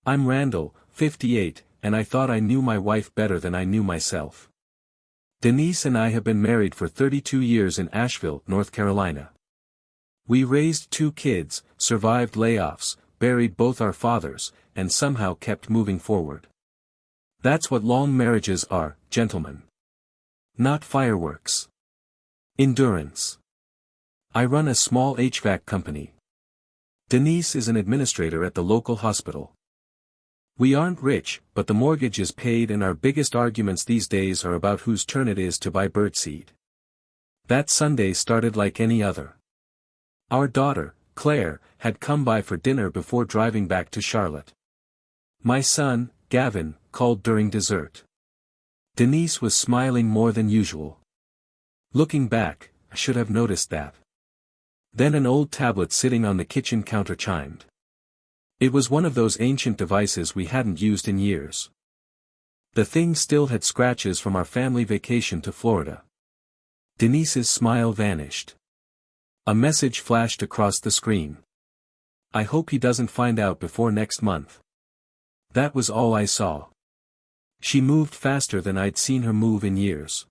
I'm Randall, 58, and I thought I knew my wife better than I knew myself. Denise and I have been married for 32 years in Asheville, North Carolina. We raised 2 kids, survived layoffs, buried both our fathers, and somehow kept moving forward. That's what long marriages are, gentlemen. Not fireworks. Endurance. I run a small HVAC company. Denise is an administrator at the local hospital. We aren't rich, but the mortgage is paid and our biggest arguments these days are about whose turn it is to buy birdseed. That Sunday started like any other. Our daughter, Claire, had come by for dinner before driving back to Charlotte. My son, Gavin, called during dessert. Denise was smiling more than usual. Looking back, I should have noticed that. Then an old tablet sitting on the kitchen counter chimed. It was one of those ancient devices we hadn't used in years. The thing still had scratches from our family vacation to Florida. Denise's smile vanished. A message flashed across the screen. I hope he doesn't find out before next month. That was all I saw. She moved faster than I'd seen her move in years.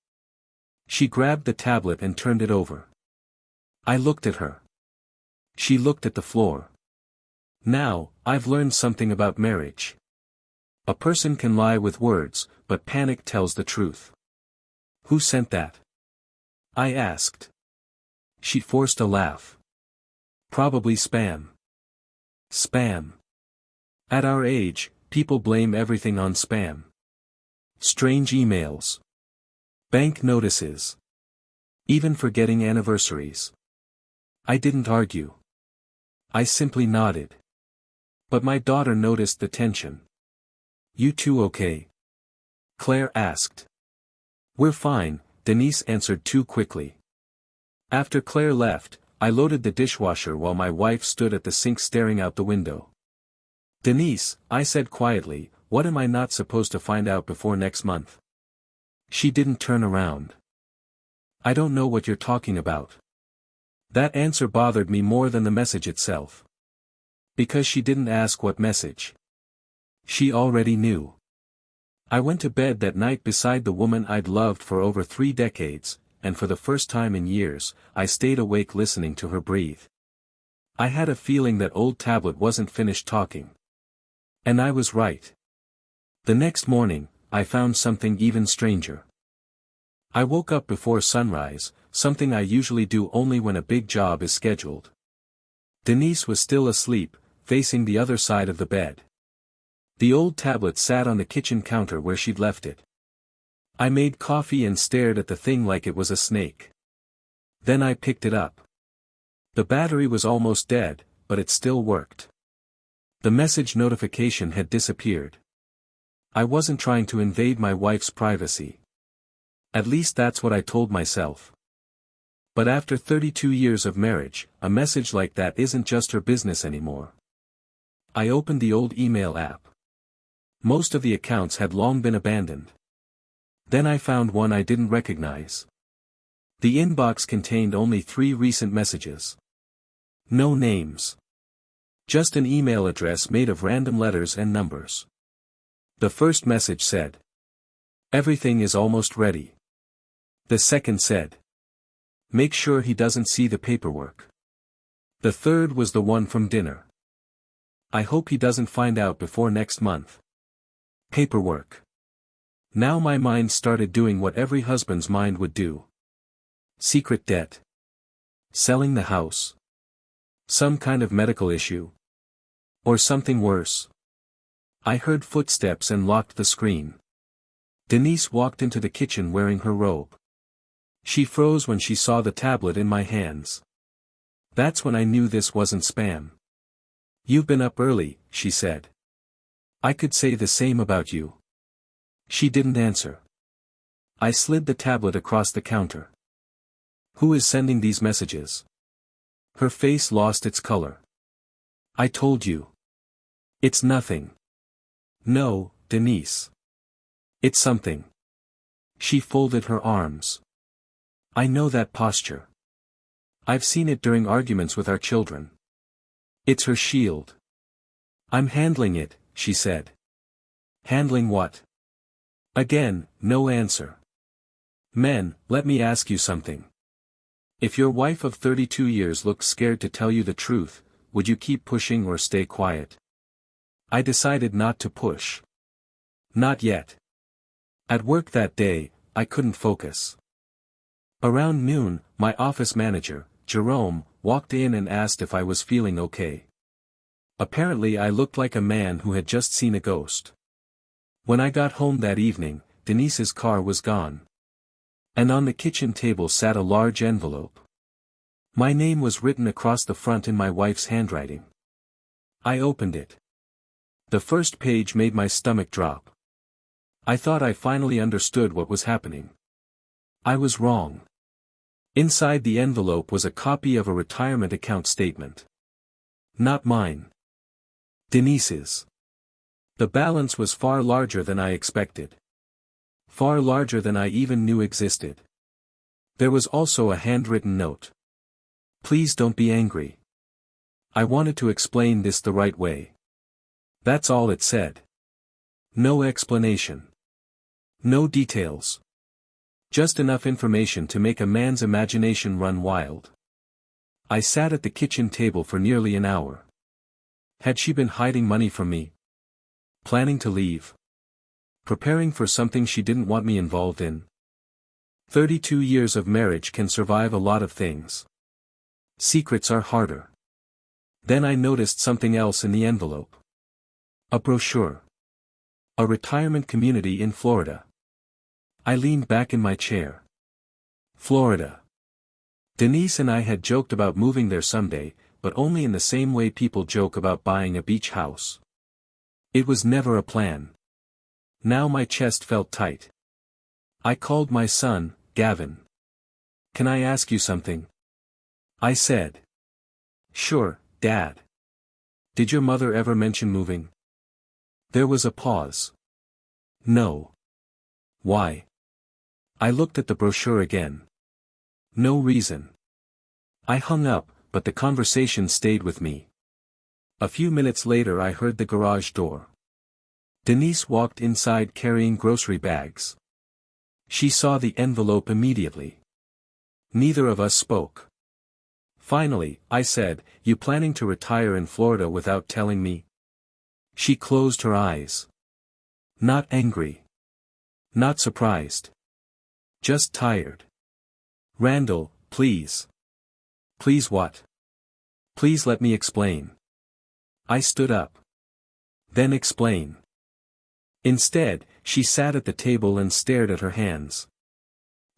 She grabbed the tablet and turned it over. I looked at her. She looked at the floor. Now, I've learned something about marriage. A person can lie with words, but panic tells the truth. Who sent that? I asked. She forced a laugh. Probably spam. Spam. At our age, people blame everything on spam. Strange emails. Bank notices. Even forgetting anniversaries. I didn't argue. I simply nodded. But my daughter noticed the tension. You two okay? Claire asked. We're fine, Denise answered too quickly. After Claire left, I loaded the dishwasher while my wife stood at the sink staring out the window. Denise, I said quietly, what am I not supposed to find out before next month? She didn't turn around. I don't know what you're talking about. That answer bothered me more than the message itself. Because she didn't ask what message. She already knew. I went to bed that night beside the woman I'd loved for over 3 decades, and for the first time in years, I stayed awake listening to her breathe. I had a feeling that old tablet wasn't finished talking. And I was right. The next morning, I found something even stranger. I woke up before sunrise, something I usually do only when a big job is scheduled. Denise was still asleep, facing the other side of the bed. The old tablet sat on the kitchen counter where she'd left it. I made coffee and stared at the thing like it was a snake. Then I picked it up. The battery was almost dead, but it still worked. The message notification had disappeared. I wasn't trying to invade my wife's privacy. At least that's what I told myself. But after 32 years of marriage, a message like that isn't just her business anymore. I opened the old email app. Most of the accounts had long been abandoned. Then I found one I didn't recognize. The inbox contained only 3 recent messages. No names. Just an email address made of random letters and numbers. The first message said, everything is almost ready. The second said, make sure he doesn't see the paperwork. The third was the one from dinner. I hope he doesn't find out before next month. Paperwork. Now my mind started doing what every husband's mind would do. Secret debt. Selling the house. Some kind of medical issue. Or something worse. I heard footsteps and locked the screen. Denise walked into the kitchen wearing her robe. She froze when she saw the tablet in my hands. That's when I knew this wasn't spam. You've been up early, she said. I could say the same about you. She didn't answer. I slid the tablet across the counter. Who is sending these messages? Her face lost its color. I told you. It's nothing. No, Denise. It's something. She folded her arms. I know that posture. I've seen it during arguments with our children. It's her shield. I'm handling it, she said. Handling what? Again, no answer. Men, let me ask you something. If your wife of 32 years looks scared to tell you the truth, would you keep pushing or stay quiet? I decided not to push. Not yet. At work that day, I couldn't focus. Around noon, my office manager, Jerome, walked in and asked if I was feeling okay. Apparently I looked like a man who had just seen a ghost. When I got home that evening, Denise's car was gone. And on the kitchen table sat a large envelope. My name was written across the front in my wife's handwriting. I opened it. The first page made my stomach drop. I thought I finally understood what was happening. I was wrong. Inside the envelope was a copy of a retirement account statement. Not mine. Denise's. The balance was far larger than I expected. Far larger than I even knew existed. There was also a handwritten note. Please don't be angry. I wanted to explain this the right way. That's all it said. No explanation. No details. Just enough information to make a man's imagination run wild. I sat at the kitchen table for nearly an hour. Had she been hiding money from me? Planning to leave? Preparing for something she didn't want me involved in? 32 years of marriage can survive a lot of things. Secrets are harder. Then I noticed something else in the envelope. A brochure. A retirement community in Florida. I leaned back in my chair. Florida. Denise and I had joked about moving there someday, but only in the same way people joke about buying a beach house. It was never a plan. Now my chest felt tight. I called my son, Gavin. Can I ask you something? I said. Sure, Dad. Did your mother ever mention moving? There was a pause. No. Why? I looked at the brochure again. No reason. I hung up, but the conversation stayed with me. A few minutes later I heard the garage door. Denise walked inside carrying grocery bags. She saw the envelope immediately. Neither of us spoke. Finally, I said, "You planning to retire in Florida without telling me?" She closed her eyes. Not angry. Not surprised. Just tired. Randall, please. Please what? Please let me explain. I stood up. Then explain. Instead, she sat at the table and stared at her hands.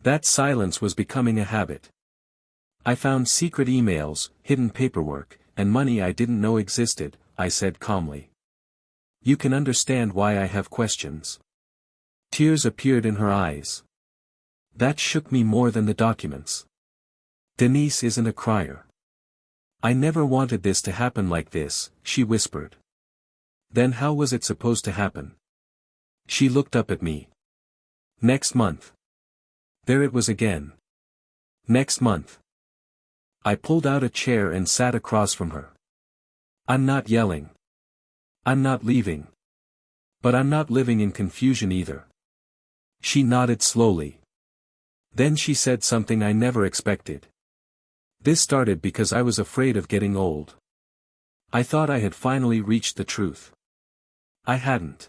That silence was becoming a habit. I found secret emails, hidden paperwork, and money I didn't know existed, I said calmly. You can understand why I have questions. Tears appeared in her eyes. That shook me more than the documents. Denise isn't a crier. I never wanted this to happen like this, she whispered. Then how was it supposed to happen? She looked up at me. Next month. There it was again. Next month. I pulled out a chair and sat across from her. I'm not yelling. I'm not leaving. But I'm not living in confusion either. She nodded slowly. Then she said something I never expected. This started because I was afraid of getting old. I thought I had finally reached the truth. I hadn't.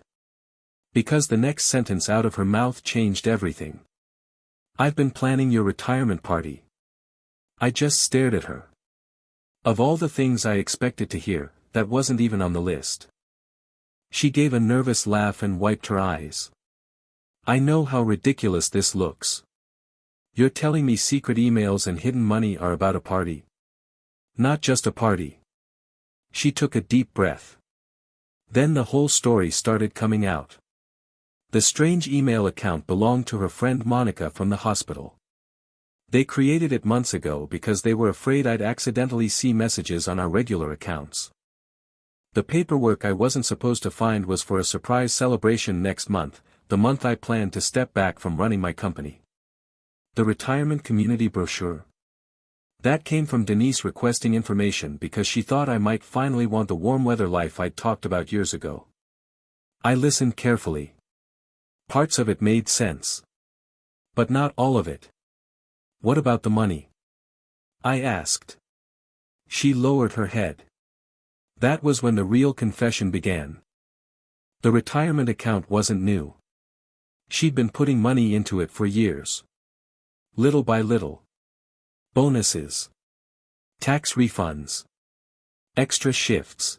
Because the next sentence out of her mouth changed everything. I've been planning your retirement party. I just stared at her. Of all the things I expected to hear, that wasn't even on the list. She gave a nervous laugh and wiped her eyes. I know how ridiculous this looks. You're telling me secret emails and hidden money are about a party? Not just a party. She took a deep breath. Then the whole story started coming out. The strange email account belonged to her friend Monica from the hospital. They created it months ago because they were afraid I'd accidentally see messages on our regular accounts. The paperwork I wasn't supposed to find was for a surprise celebration next month, the month I planned to step back from running my company. The retirement community brochure. That came from Denise requesting information because she thought I might finally want the warm weather life I'd talked about years ago. I listened carefully. Parts of it made sense. But not all of it. What about the money? I asked. She lowered her head. That was when the real confession began. The retirement account wasn't new. She'd been putting money into it for years. Little by little. Bonuses. Tax refunds. Extra shifts.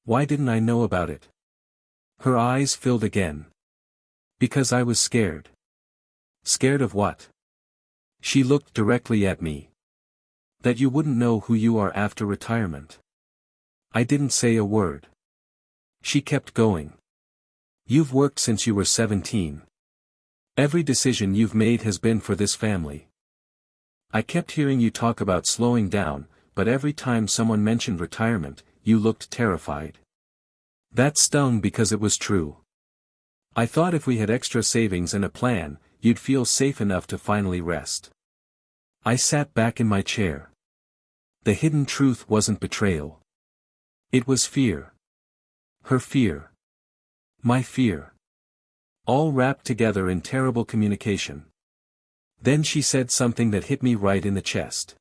Why didn't I know about it? Her eyes filled again. Because I was scared. Scared of what? She looked directly at me. That you wouldn't know who you are after retirement. I didn't say a word. She kept going. You've worked since you were 17. Every decision you've made has been for this family. I kept hearing you talk about slowing down, but every time someone mentioned retirement, you looked terrified. That stung because it was true. I thought if we had extra savings and a plan, you'd feel safe enough to finally rest. I sat back in my chair. The hidden truth wasn't betrayal. It was fear. Her fear. My fear. All wrapped together in terrible communication. Then she said something that hit me right in the chest.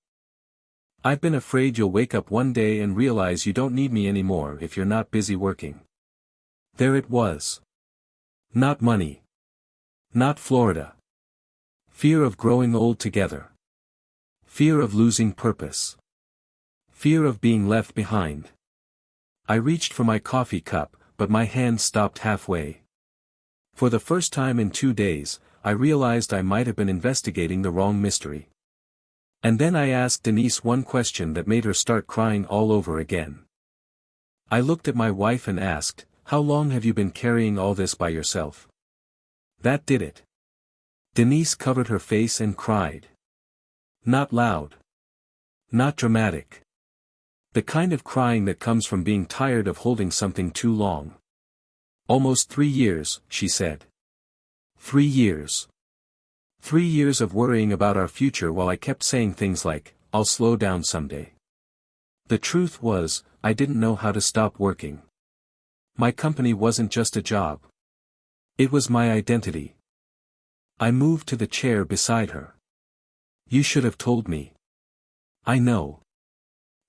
I've been afraid you'll wake up one day and realize you don't need me anymore if you're not busy working. There it was. Not money. Not Florida. Fear of growing old together. Fear of losing purpose. Fear of being left behind. I reached for my coffee cup, but my hand stopped halfway. For the first time in 2 days, I realized I might have been investigating the wrong mystery. And then I asked Denise one question that made her start crying all over again. I looked at my wife and asked, "How long have you been carrying all this by yourself?" That did it. Denise covered her face and cried. Not loud. Not dramatic. The kind of crying that comes from being tired of holding something too long. Almost 3 years, she said. 3 years. 3 years of worrying about our future while I kept saying things like, "I'll slow down someday." The truth was, I didn't know how to stop working. My company wasn't just a job. It was my identity. I moved to the chair beside her. You should have told me. I know.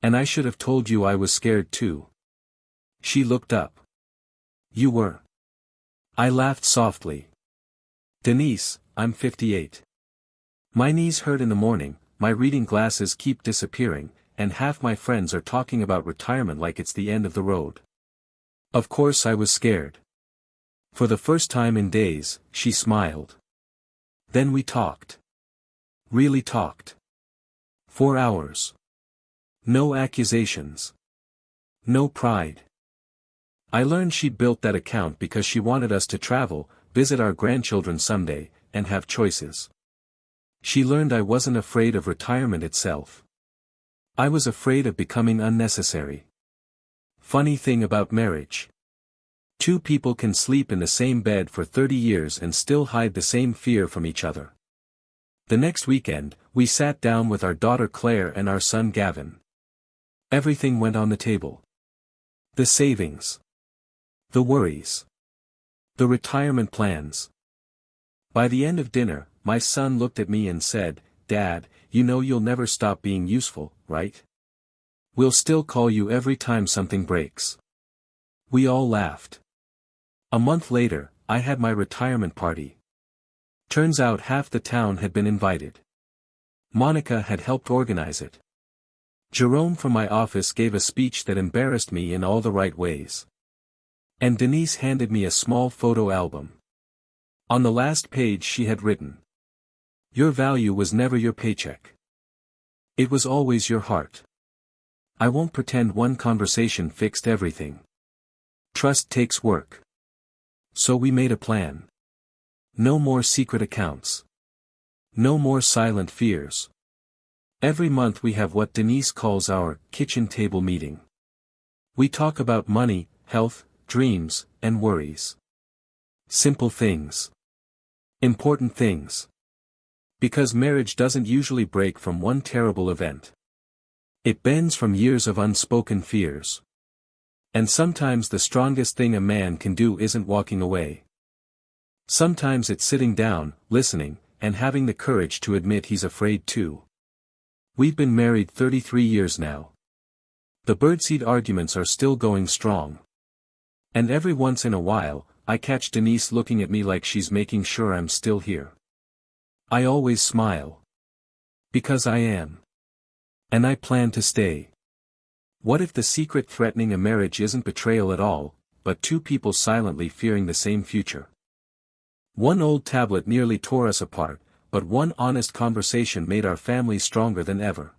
And I should have told you I was scared too. She looked up. You were. I laughed softly. Denise, I'm 58. My knees hurt in the morning, my reading glasses keep disappearing, and half my friends are talking about retirement like it's the end of the road. Of course I was scared. For the first time in days, she smiled. Then we talked. Really talked. 4 hours. No accusations. No pride. I learned she'd built that account because she wanted us to travel, visit our grandchildren someday, and have choices. She learned I wasn't afraid of retirement itself. I was afraid of becoming unnecessary. Funny thing about marriage. 2 people can sleep in the same bed for 30 years and still hide the same fear from each other. The next weekend, we sat down with our daughter Claire and our son Gavin. Everything went on the table. The savings. The worries. The retirement plans. By the end of dinner, my son looked at me and said, "Dad, you know you'll never stop being useful, right? We'll still call you every time something breaks." We all laughed. A month later, I had my retirement party. Turns out half the town had been invited. Monica had helped organize it. Jerome from my office gave a speech that embarrassed me in all the right ways. And Denise handed me a small photo album. On the last page she had written, "Your value was never your paycheck. It was always your heart. I won't pretend one conversation fixed everything. Trust takes work." So we made a plan. No more secret accounts. No more silent fears. Every month we have what Denise calls our kitchen table meeting. We talk about money, health, dreams, and worries. Simple things. Important things. Because marriage doesn't usually break from one terrible event. It bends from years of unspoken fears. And sometimes the strongest thing a man can do isn't walking away. Sometimes it's sitting down, listening, and having the courage to admit he's afraid too. We've been married 33 years now. The birdseed arguments are still going strong. And every once in a while, I catch Denise looking at me like she's making sure I'm still here. I always smile. Because I am. And I plan to stay. What if the secret threatening a marriage isn't betrayal at all, but two people silently fearing the same future? One old tablet nearly tore us apart, but one honest conversation made our family stronger than ever.